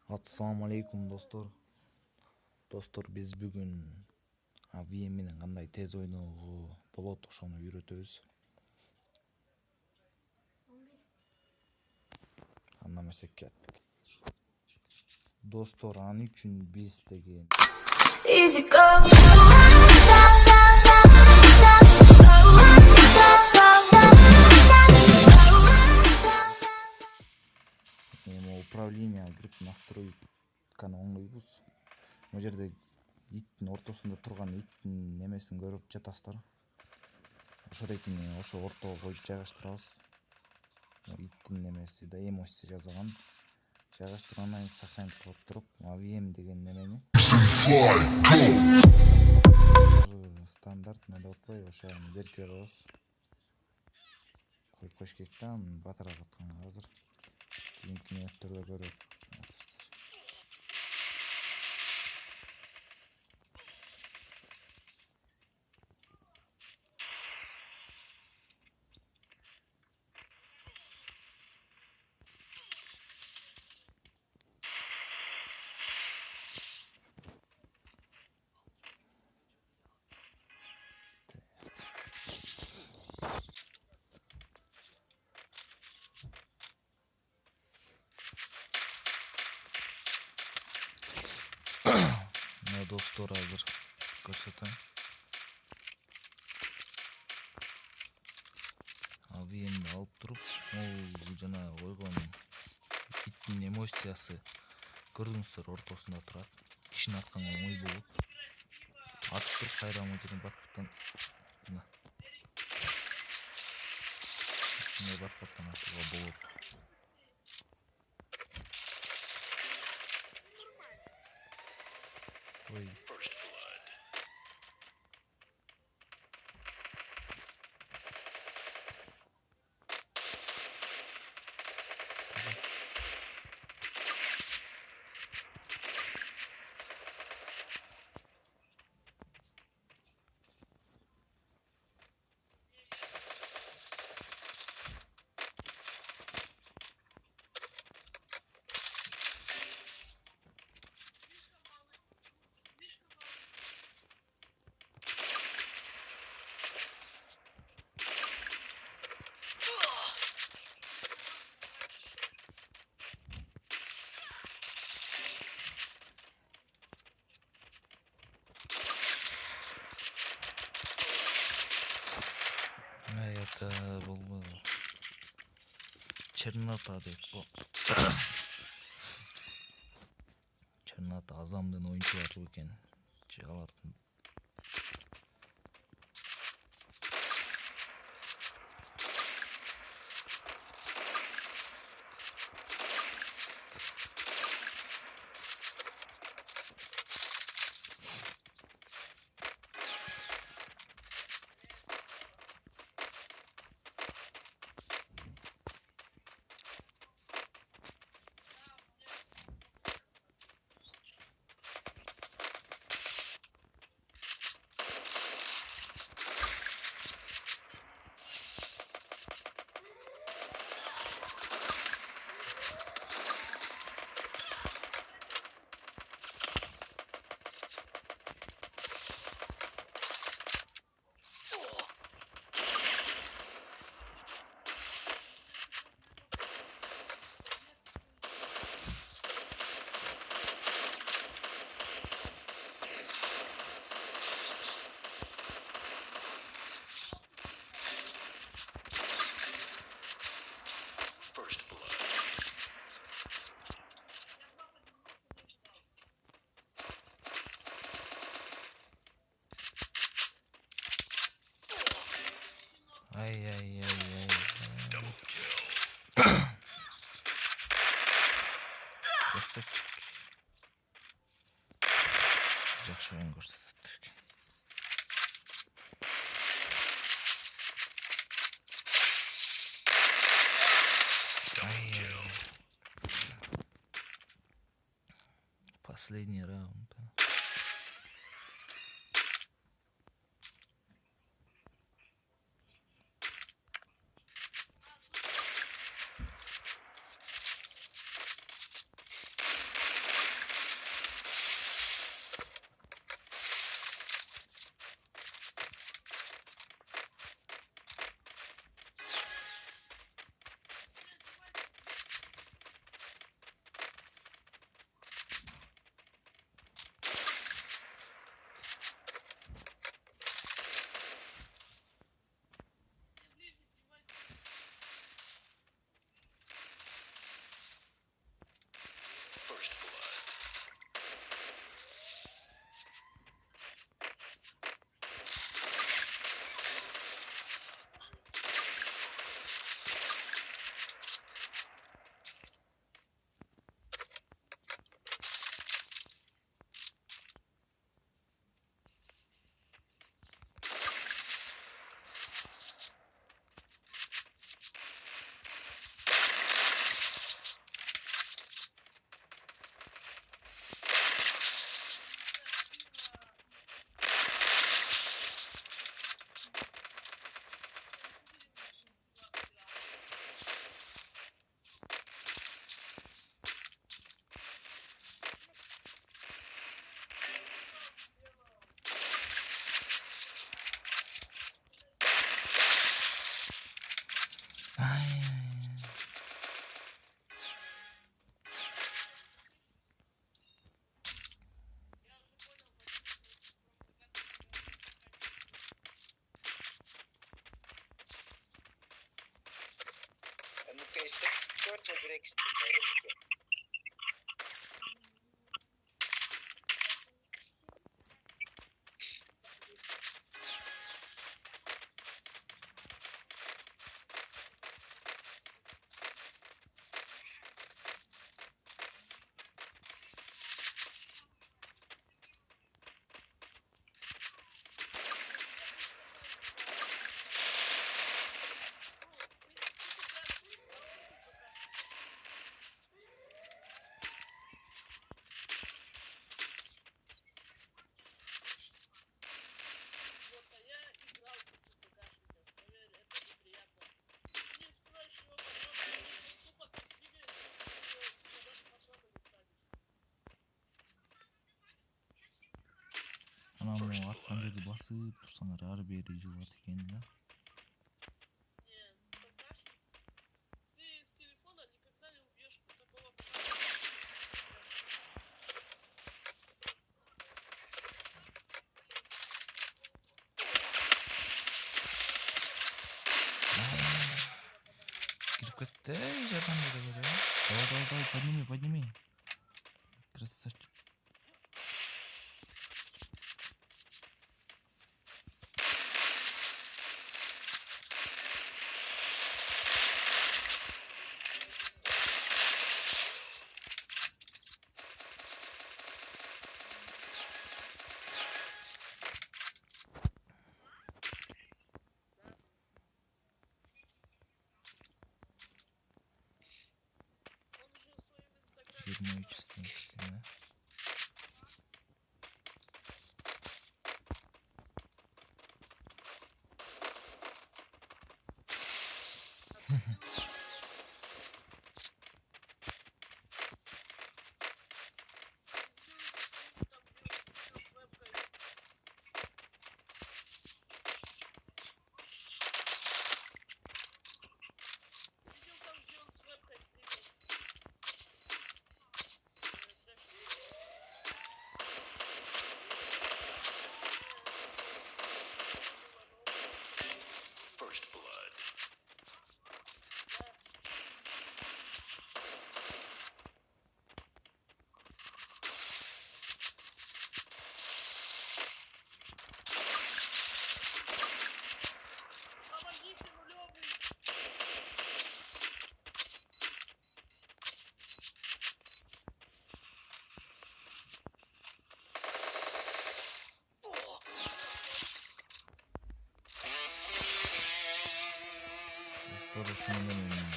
Assalamu алейкум достор, биз бүгүн VM менен кандай тез ойноого болот ошону үйрөтөбүз. Анда эмесек кеттик. Достор, аны үчүн биз деген Easy go. управление кирип настройканы оңдойбуз. Бул жерде иттин ортосунда турган иттин немесин көрүп жатасыздар. Ошодокини ошо ортого коюп жайгаштырабыз. Иттин немеси да эмоси жазылган. Жайгаштыргандан кийин сохранить кылып туруп, VM деген немени стандарт деп атпайбы, ошону берип коебуз. Коюп коюш керек да, батарея катканга азыр. Кийинки мүнөттөрдө көрөт. Достор, азыр көрсөтөм. VM'ди алып туруп, могу жана койгон иттин эмоциясы көрдүңүздөр, ортосунда турат. Кишини атканга оңой болот. Атып туруп кайра мыжырын бат-баттан мына. Ушундай бат-баттан атууга болот. First blood. Это был чернота дейт бул. Чернота Азамдын оюнчулары экен. Алардын First blood. Ай. Double kill. Красавчик. Жакшы ойын көрсөтөт экен. Последний раунд. Ай. Ну, конечно, черный Брексит. Ана могу аткан жерди басып турсаңар ары бери жылат экен да. Кирип кетти. Жардам бере. Давай, подними. Красавчик. Жыйырма үч стейк экен, а? First blood. Достор ушуну менен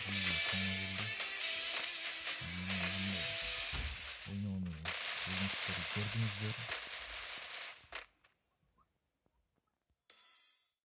видео соңуна келди. Ойноону көрдүңүздөр.